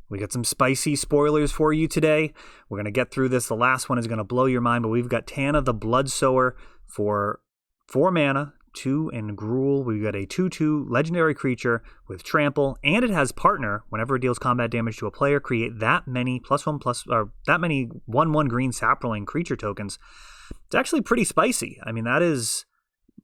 We got some spicy spoilers for you today. We're going to get through this. The last one is going to blow your mind, but we've got Tana the Bloodsower for 4 mana, 2 and Gruul. We've got a 2/2 legendary creature with trample, and it has partner. Whenever it deals combat damage to a player, create that many that many 1/1 green sapling creature tokens. It's actually pretty spicy. I mean, that is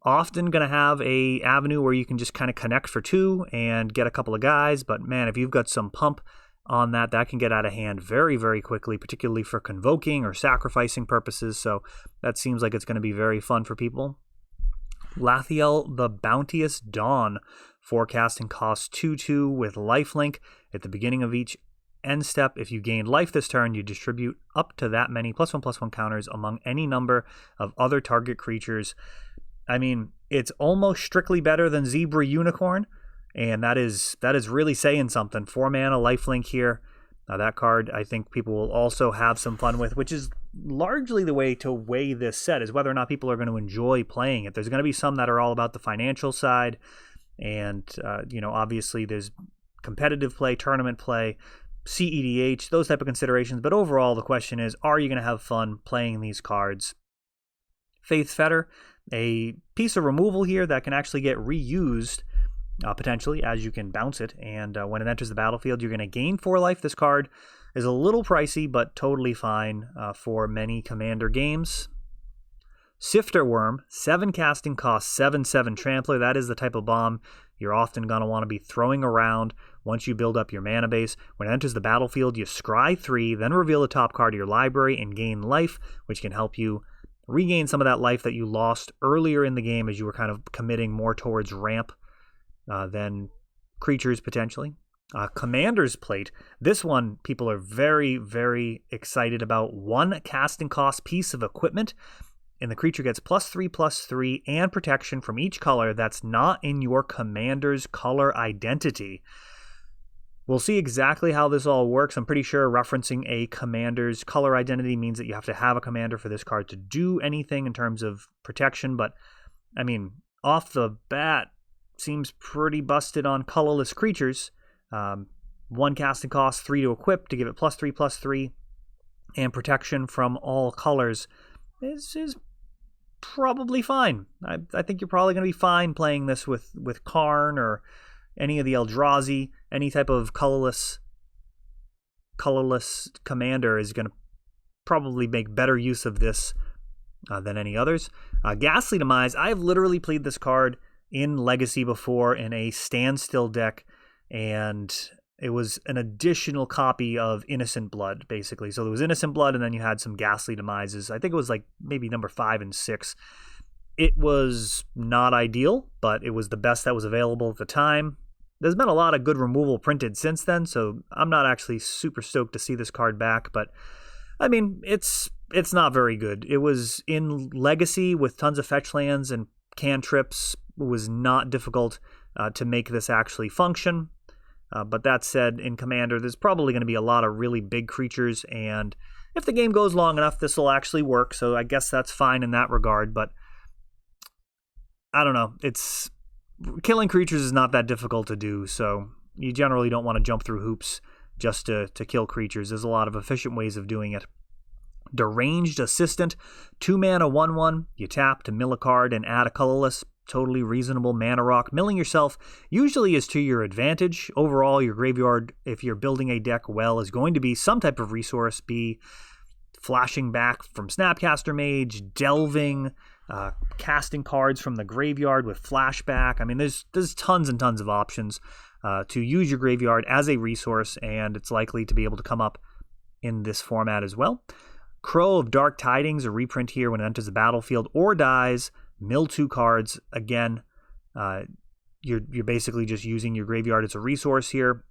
often going to have a avenue where you can just kind of connect for 2 and get a couple of guys, but man, if you've got some pump on that can get out of hand very, very quickly, particularly for convoking or sacrificing purposes, so that seems like it's going to be very fun for people. Lathiel the Bounteous Dawn, forecasting costs 2/2 with lifelink. At the beginning of each end step, if you gain life this turn, you distribute up to that many +1/+1 counters among any number of other target creatures. I mean, it's almost strictly better than Zebra Unicorn, and that is really saying something. 4 mana lifelink here. That card I think people will also have some fun with, which is largely the way to weigh this set, is whether or not people are going to enjoy playing it. There's going to be some that are all about the financial side, and obviously there's competitive play, tournament play, CEDH, those type of considerations. But overall, the question is, are you going to have fun playing these cards? Faith Fetter, a piece of removal here that can actually get reused potentially, as you can bounce it, and when it enters the battlefield, you're going to gain 4 life. This card is a little pricey, but totally fine for many Commander games. Sifter Worm, 7 casting cost, 7/7 Trampler. That is the type of bomb you're often going to want to be throwing around once you build up your mana base. When it enters the battlefield, you scry 3, then reveal the top card of your library and gain life, which can help you regain some of that life that you lost earlier in the game as you were kind of committing more towards ramp than creatures potentially. Commander's Plate. This one people are very, very excited about. 1 casting cost piece of equipment, and the creature gets +3/+3 and protection from each color that's not in your commander's color identity. We'll see exactly how this all works. I'm pretty sure referencing a commander's color identity means that you have to have a commander for this card to do anything in terms of protection, but I mean, off the bat, seems pretty busted on colorless creatures. 1 casting cost, 3 to equip to give it +3/+3 and protection from all colors is probably fine. I think you're probably going to be fine playing this with Karn or any of the Eldrazi. Any type of colorless commander is going to probably make better use of this than any others. Ghastly Demise. I've literally played this card in Legacy before in a standstill deck, and it was an additional copy of Innocent Blood, basically. So there was Innocent Blood, and then you had some Ghastly Demises. I think it was like maybe number 5 and 6. It was not ideal, but it was the best that was available at the time. There's been a lot of good removal printed since then, so I'm not actually super stoked to see this card back, but I mean, it's not very good. It was in Legacy with tons of fetch lands and cantrips. It was not difficult to make this actually function. But that said, in Commander, there's probably going to be a lot of really big creatures, and if the game goes long enough, this will actually work, so I guess that's fine in that regard, but I don't know. Killing creatures is not that difficult to do, so you generally don't want to jump through hoops just to kill creatures. There's a lot of efficient ways of doing it. Deranged Assistant, 2 mana 1/1. You tap to mill a card and add a colorless. Totally reasonable mana rock. Milling yourself usually is to your advantage. Overall, your graveyard, if you're building a deck well, is going to be some type of resource, be flashing back from Snapcaster Mage, delving, casting cards from the graveyard with flashback. I mean, there's tons and tons of options to use your graveyard as a resource, and it's likely to be able to come up in this format as well. Crow of Dark Tidings, a reprint here when it enters the battlefield or dies. Mill 2 cards. Again, you're basically just using your graveyard as a resource here.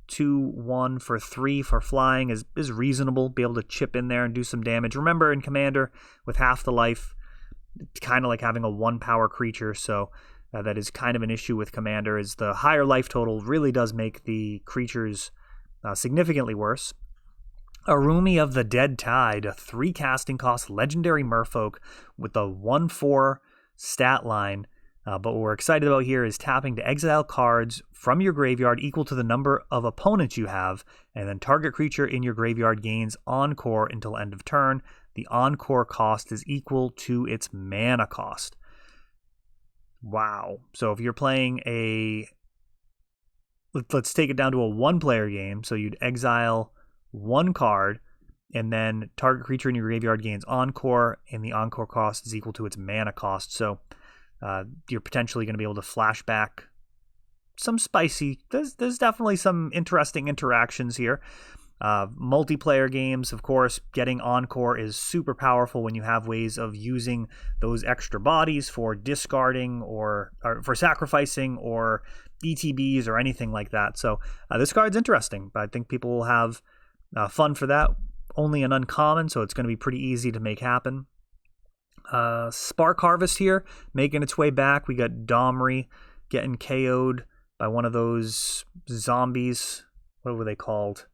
2/1 for 3 for flying is reasonable. Be able to chip in there and do some damage. Remember, in Commander, with half the life, it's kind of like having a 1-power creature, so that is kind of an issue with Commander, is the higher life total really does make the creatures significantly worse. A Roomie of the Dead Tide, a 3 casting cost legendary merfolk with a 1/4 stat line. But what we're excited about here is tapping to exile cards from your graveyard equal to the number of opponents you have, and then target creature in your graveyard gains Encore until end of turn. The Encore cost is equal to its mana cost. Wow. So if you're playing let's take it down to a one-player game. So you'd exile one card, and then target creature in your graveyard gains Encore, and the Encore cost is equal to its mana cost. So you're potentially going to be able to flash back some spicy. There's definitely some interesting interactions here. Multiplayer games, of course, getting Encore is super powerful when you have ways of using those extra bodies for discarding or for sacrificing or ETBs or anything like that. So this card's interesting, but I think people will have fun for that. Only an uncommon, so it's going to be pretty easy to make happen. Spark Harvest here, making its way back. We got Domri getting KO'd by one of those zombies. What were they called?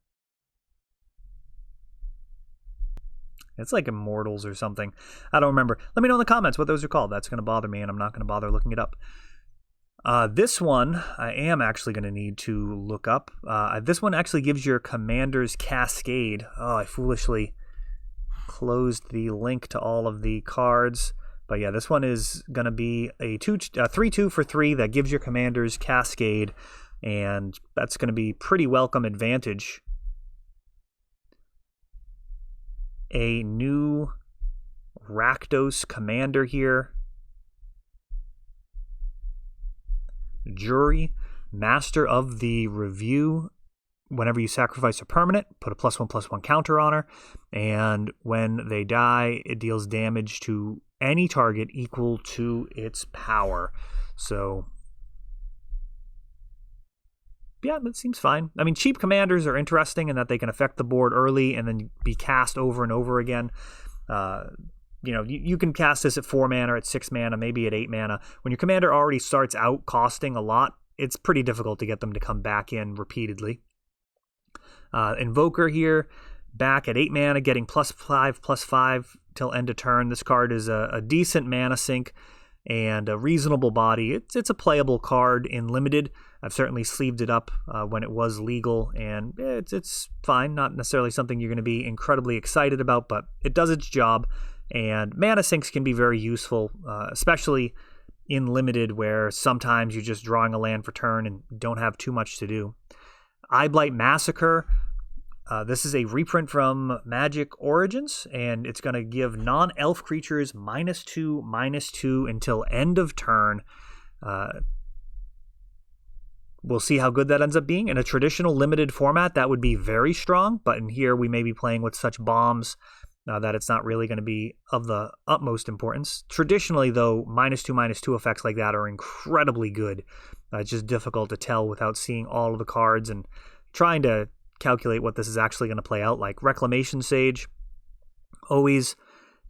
It's like Immortals or something. I don't remember. Let me know in the comments what those are called. That's going to bother me, and I'm not going to bother looking it up. This one I am actually going to need to look up. This one actually gives your commander's Cascade. Oh, I foolishly closed the link to all of the cards. But yeah, this one is going to be a 3/2 for 3 that gives your commander's Cascade, and that's going to be pretty welcome advantage. A new Rakdos Commander here. Jury, Master of the Review. Whenever you sacrifice a permanent, put a +1/+1 counter on her, and when they die, it deals damage to any target equal to its power. So yeah, that seems fine. I mean, cheap commanders are interesting in that they can affect the board early and then be cast over and over again. You can cast this at 4 mana, at 6 mana, maybe at 8 mana. When your commander already starts out costing a lot, it's pretty difficult to get them to come back in repeatedly. Invoker here, back at 8 mana, getting +5/+5 till end of turn. This card is a decent mana sink and a reasonable body. It's a playable card in Limited. I've certainly sleeved it up when it was legal, and it's fine. Not necessarily something you're going to be incredibly excited about, but it does its job. And mana sinks can be very useful, especially in Limited, where sometimes you're just drawing a land for turn and don't have too much to do. Eyeblight Massacre. This is a reprint from Magic Origins, and it's going to give non-elf creatures -2/-2 until end of turn. We'll see how good that ends up being. In a traditional Limited format, that would be very strong, but in here we may be playing with such bombs that it's not really going to be of the utmost importance. Traditionally, though, -2/-2 effects like that are incredibly good. It's just difficult to tell without seeing all of the cards and trying to calculate what this is actually going to play out like. Reclamation Sage, always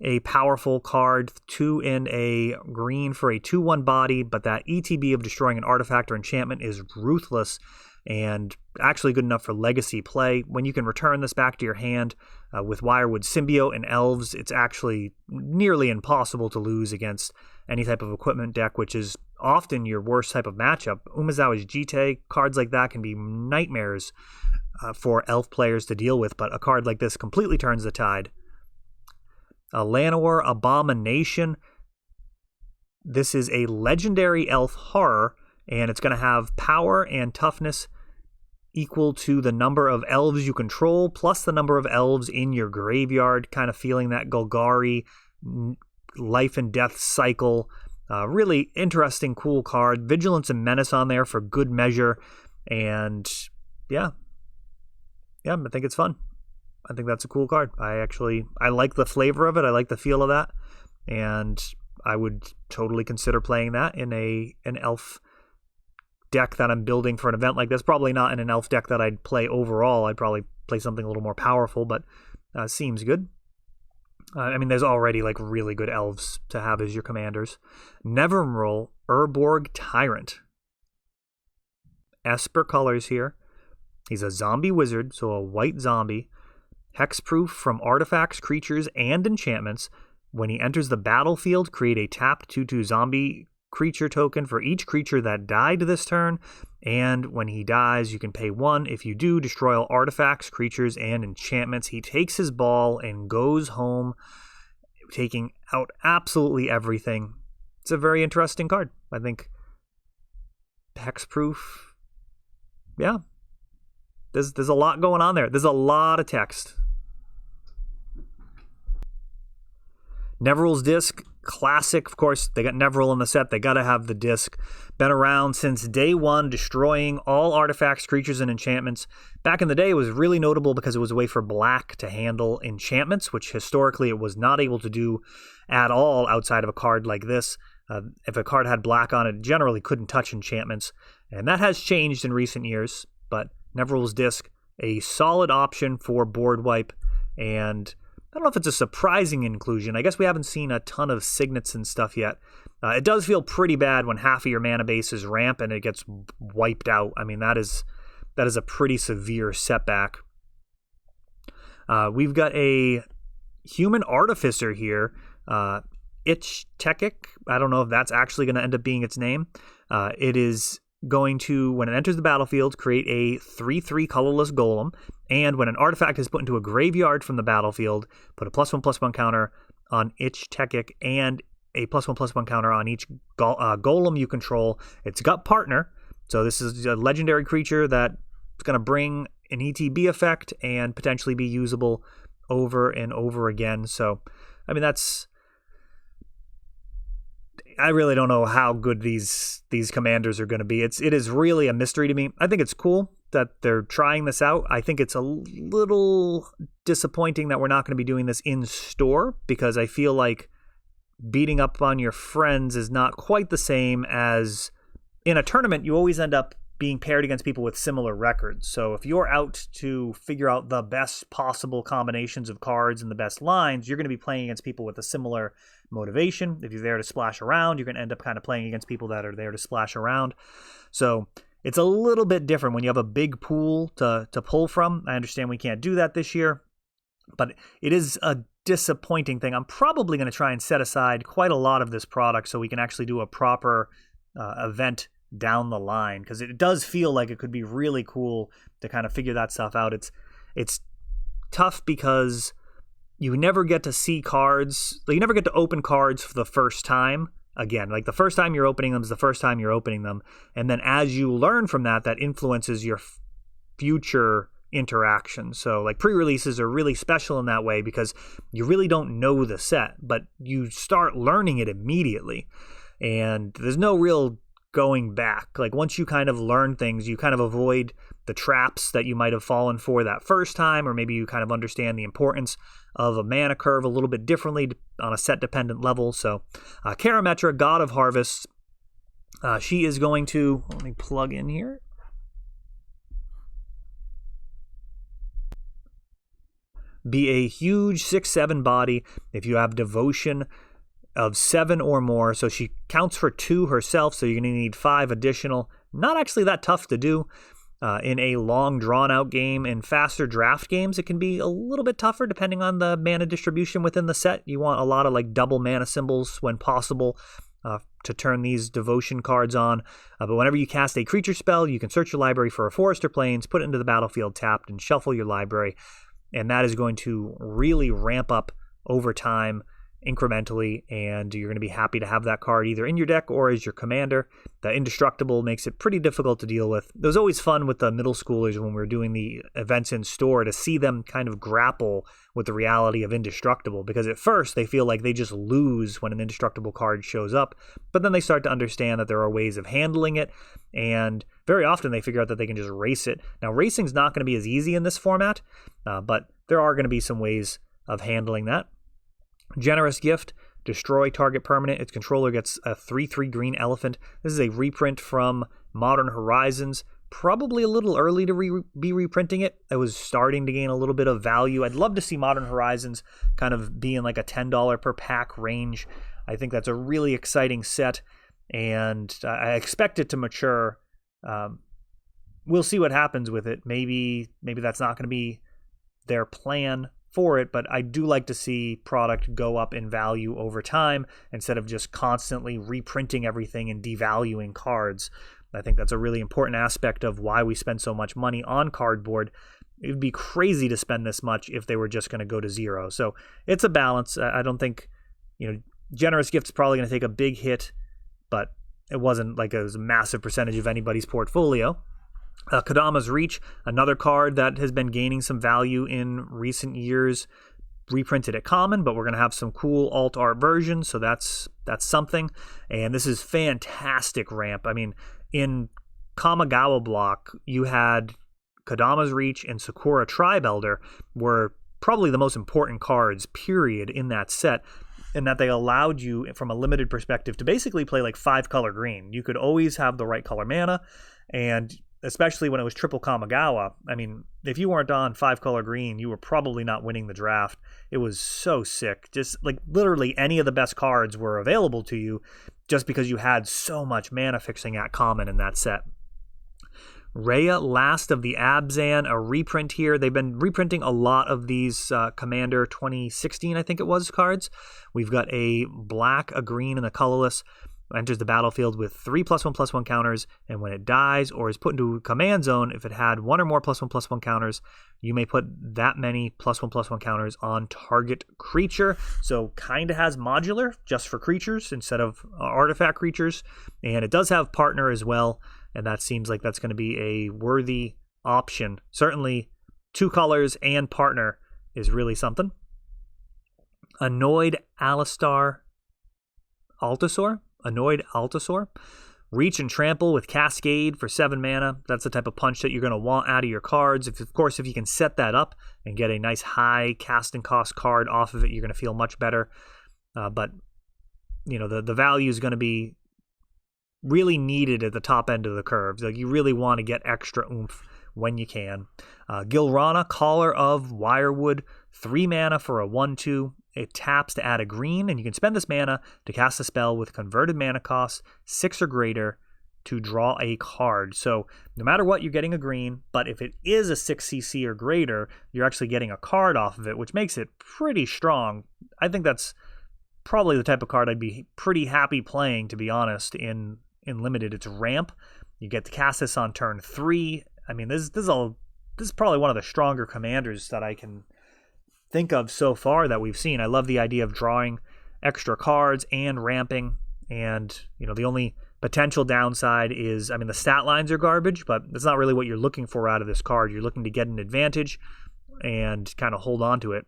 a powerful card, 2 in a green for a 2/1 body, but that ETB of destroying an artifact or enchantment is ruthless and actually good enough for legacy play. When you can return this back to your hand with Wirewood Symbiote and Elves, it's actually nearly impossible to lose against any type of equipment deck, which is often your worst type of matchup. Umizawa's Jite, cards like that can be nightmares for Elf players to deal with, but a card like this completely turns the tide. Llanowar Abomination. This is a legendary elf horror, and it's going to have power and toughness equal to the number of elves you control plus the number of elves in your graveyard, kind of feeling that Golgari life and death cycle. Really interesting, cool card. Vigilance and Menace on there for good measure, and yeah, I think it's fun. I think that's a cool card. I like the flavor of it. I like the feel of that, and I would totally consider playing that in an elf deck that I'm building for an event like this. Probably not in an elf deck that I'd play overall. I'd probably play something a little more powerful, but seems good. I mean, there's already like really good elves to have as your commanders. Nevermorel Urborg Tyrant. Esper colors here. He's a zombie wizard, so a white zombie. Hexproof from artifacts, creatures, and enchantments. When he enters the battlefield, create a tapped 2/2 zombie creature token for each creature that died this turn, and when he dies, you can pay 1. If you do, destroy all artifacts, creatures, and enchantments. He takes his ball and goes home, taking out absolutely everything. It's a very interesting card. I think hexproof, yeah. There's a lot going on there. There's a lot of text. Nevril's Disc, classic. Of course, they got Nevril in the set. They got to have the disc. Been around since day one, destroying all artifacts, creatures, and enchantments. Back in the day, it was really notable because it was a way for black to handle enchantments, which historically it was not able to do at all outside of a card like this. If a card had black on it, generally couldn't touch enchantments. And that has changed in recent years, but Nevril's Disc, a solid option for board wipe, and I don't know if it's a surprising inclusion. I guess we haven't seen a ton of signets and stuff yet. It does feel pretty bad when half of your mana base is ramp and it gets wiped out. I mean, that is a pretty severe setback. We've got a human artificer here, Ichtekik. I don't know if that's actually going to end up being its name. It is going to, when it enters the battlefield, create a 3/3 colorless golem, and when an artifact is put into a graveyard from the battlefield, put a +1/+1 counter on Ichtekik and a +1/+1 counter on each golem you control. It's got partner, so this is a legendary creature that's going to bring an ETB effect and potentially be usable over and over again. So, I mean, I really don't know how good these commanders are going to be. It is really a mystery to me. I think it's cool that they're trying this out. I think it's a little disappointing that we're not going to be doing this in store, because I feel like beating up on your friends is not quite the same as in a tournament. You always end up being paired against people with similar records. So if you're out to figure out the best possible combinations of cards and the best lines, you're going to be playing against people with a similar motivation. If you're there to splash around, you're going to end up kind of playing against people that are there to splash around. So it's a little bit different when you have a big pool to pull from. I understand we can't do that this year, but it is a disappointing thing. I'm probably going to try and set aside quite a lot of this product so we can actually do a proper event down the line, because it does feel like it could be really cool to kind of figure that stuff out. It's tough because you never get to see cards, you never get to open cards for the first time again. Like, the first time you're opening them is the first time you're opening them, and then as you learn from that influences your future interactions. So like pre-releases are really special in that way because you really don't know the set, but you start learning it immediately, and there's no real going back. Like, once you kind of learn things, you kind of avoid the traps that you might have fallen for that first time, or maybe you kind of understand the importance of a mana curve a little bit differently on a set dependent level. So Karametra, God of Harvest, she is going to, let me plug in here, be a huge 6/7 body if you have devotion of 7 or more. So she counts for 2 herself, so you're going to need 5 additional. Not actually that tough to do in a long drawn out game. In faster draft games, it can be a little bit tougher depending on the mana distribution within the set. You want a lot of like double mana symbols when possible to turn these devotion cards on. But whenever you cast a creature spell, you can search your library for a forest or plains, put it into the battlefield tapped, and shuffle your library. And that is going to really ramp up over time incrementally, and you're going to be happy to have that card either in your deck or as your commander. The indestructible makes it pretty difficult to deal with. It was always fun with the middle schoolers when we were doing the events in store to see them kind of grapple with the reality of indestructible, because at first they feel like they just lose when an indestructible card shows up, but then they start to understand that there are ways of handling it, and very often they figure out that they can just race it. Now, racing's not going to be as easy in this format, but there are going to be some ways of handling that. Generous Gift, destroy target permanent. Its controller gets a 3/3 green elephant. This is a reprint from Modern Horizons. Probably a little early to be reprinting it. It was starting to gain a little bit of value. I'd love to see Modern Horizons kind of be in like a $10 per pack range. I think that's a really exciting set, and I expect it to mature. We'll see what happens with it. Maybe that's not going to be their plan for it, but I do like to see product go up in value over time instead of just constantly reprinting everything and devaluing cards. I think that's a really important aspect of why we spend so much money on cardboard. It would be crazy to spend this much if they were just going to go to zero. So it's a balance. I don't think, generous gifts probably going to take a big hit, but it wasn't like it was a massive percentage of anybody's portfolio. Kadamas Reach, another card that has been gaining some value in recent years, reprinted at common, but we're going to have some cool alt art versions, so that's something. And this is fantastic ramp. I mean, in Kamigawa block, you had Kadamas Reach and Sakura Tribe Elder were probably the most important cards, period, in that set, in that they allowed you, from a limited perspective, to basically play like 5-color green. You could always have the right color mana, and especially when it was triple Kamigawa, I mean, if you weren't on 5-color green, you were probably not winning the draft. It was so sick. Just like literally any of the best cards were available to you just because you had so much mana fixing at common in that set. Reya, Last of the Abzan, a reprint here. They've been reprinting a lot of these Commander 2016, I think it was, cards. We've got a black, a green, and a colorless. Enters the battlefield with 3+1/+1 counters, and when it dies or is put into a command zone, if it had 1 or more +1/+1 counters, you may put that many +1/+1 counters on target creature. So kind of has modular just for creatures instead of artifact creatures, and it does have partner as well, and that seems like that's going to be a worthy option. Certainly 2 colors and partner is really something. Annoyed Altasaur. Reach and Trample with Cascade for 7 mana. That's the type of punch that you're going to want out of your cards. Of course, if you can set that up and get a nice high casting cost card off of it, you're going to feel much better. But the value is going to be really needed at the top end of the curve. Like, you really want to get extra oomph when you can. Gilrana, Caller of Wirewood, 3 mana for a 1/2. It taps to add a green, and you can spend this mana to cast a spell with converted mana cost 6 or greater to draw a card. So no matter what, you're getting a green, but if it is a 6 CC or greater, you're actually getting a card off of it, which makes it pretty strong. I think that's probably the type of card I'd be pretty happy playing, to be honest, in Limited. It's ramp. You get to cast this on turn 3. I mean, this is probably one of the stronger commanders that I can think of so far that we've seen. I love the idea of drawing extra cards and ramping, and the only potential downside is, I mean, the stat lines are garbage, but that's not really what you're looking for out of this card. You're looking to get an advantage and kind of hold on to it.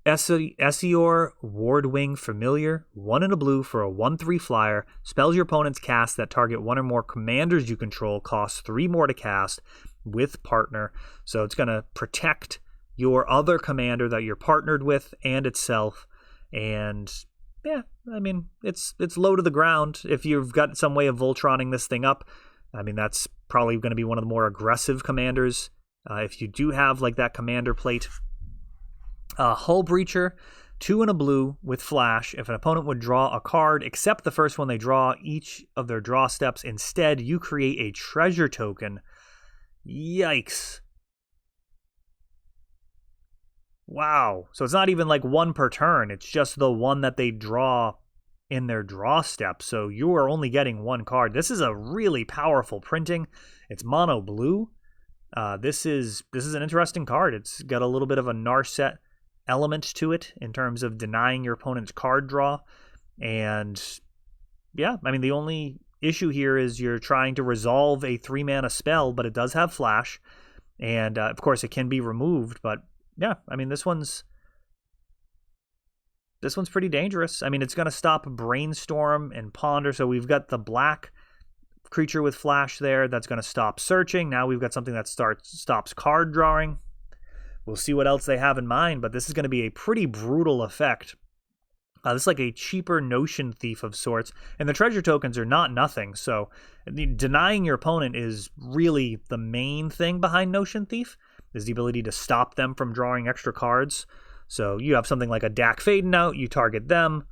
Esper Wardwing Familiar, 1 and a blue for a 1/3 flyer. Spells your opponent's cast that target 1 or more commanders you control costs 3 more to cast with partner. So it's going to protect your other commander that you're partnered with and itself. And yeah, I mean, it's low to the ground. If you've got some way of Voltroning this thing up, I mean, that's probably going to be one of the more aggressive commanders. If you do have like that commander plate. Hull Breacher, 2 and a blue with flash. If an opponent would draw a card except the first one they draw each of their draw steps, instead you create a treasure token. Yikes. Wow. So it's not even like 1 per turn. It's just the one that they draw in their draw step. So you are only getting 1 card. This is a really powerful printing. It's mono blue. This is an interesting card. It's got a little bit of a Narset element to it in terms of denying your opponent's card draw. And yeah, I mean, the only issue here is you're trying to resolve a 3-mana spell, but it does have flash. And of course it can be removed, but yeah, I mean, this one's pretty dangerous. I mean, it's going to stop Brainstorm and Ponder. So we've got the black creature with flash there. That's going to stop searching. Now we've got something that stops card drawing. We'll see what else they have in mind, but this is going to be a pretty brutal effect. This is like a cheaper Notion Thief of sorts, and the treasure tokens are not nothing. So denying your opponent is really the main thing behind Notion Thief, is the ability to stop them from drawing extra cards. So you have something like a Dak Faden out, you target them.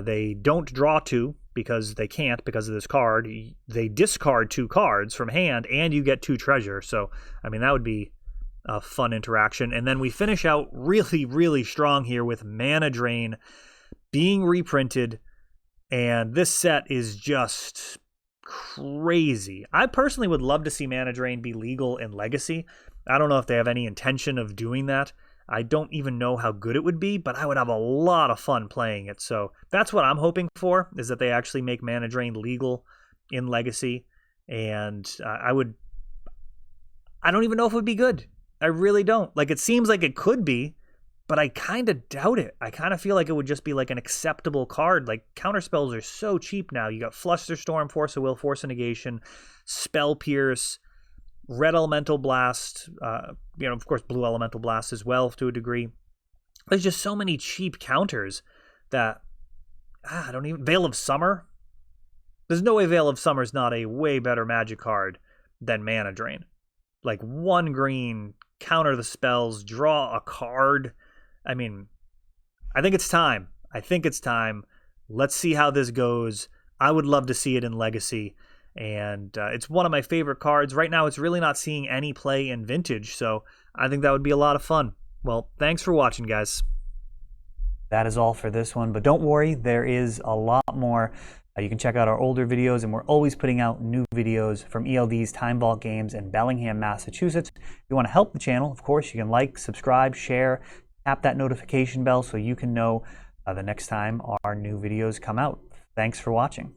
They don't draw 2 because they can't because of this card. They discard 2 cards from hand, and you get 2 treasure. So, I mean, that would be fun interaction. And then we finish out really, really strong here with Mana Drain being reprinted. And this set is just crazy. I personally would love to see Mana Drain be legal in Legacy. I don't know if they have any intention of doing that. I don't even know how good it would be, but I would have a lot of fun playing it. So that's what I'm hoping for, is that they actually make Mana Drain legal in Legacy. And I don't even know if it would be good. I really don't. Like, it seems like it could be, but I kind of doubt it. I kind of feel like it would just be like an acceptable card. Like, counterspells are so cheap now. You got Flusterstorm, Force of Will, Force of Negation, Spell Pierce, Red Elemental Blast, of course, Blue Elemental Blast as well to a degree. There's just so many cheap counters that Veil of Summer. There's no way Veil of Summer is not a way better Magic card than Mana Drain. Like, 1 green, counter the spells, draw a card. I mean, I think it's time. Let's see how this goes. I would love to see it in Legacy. And it's one of my favorite cards. Right now, it's really not seeing any play in Vintage, so I think that would be a lot of fun. Well, thanks for watching, guys. That is all for this one, but don't worry, there is a lot more. You can check out our older videos, and we're always putting out new videos from ELD's Time Vault Games in Bellingham, Massachusetts. If you want to help the channel, of course, you can like, subscribe, share, tap that notification bell so you can know the next time our new videos come out. Thanks for watching.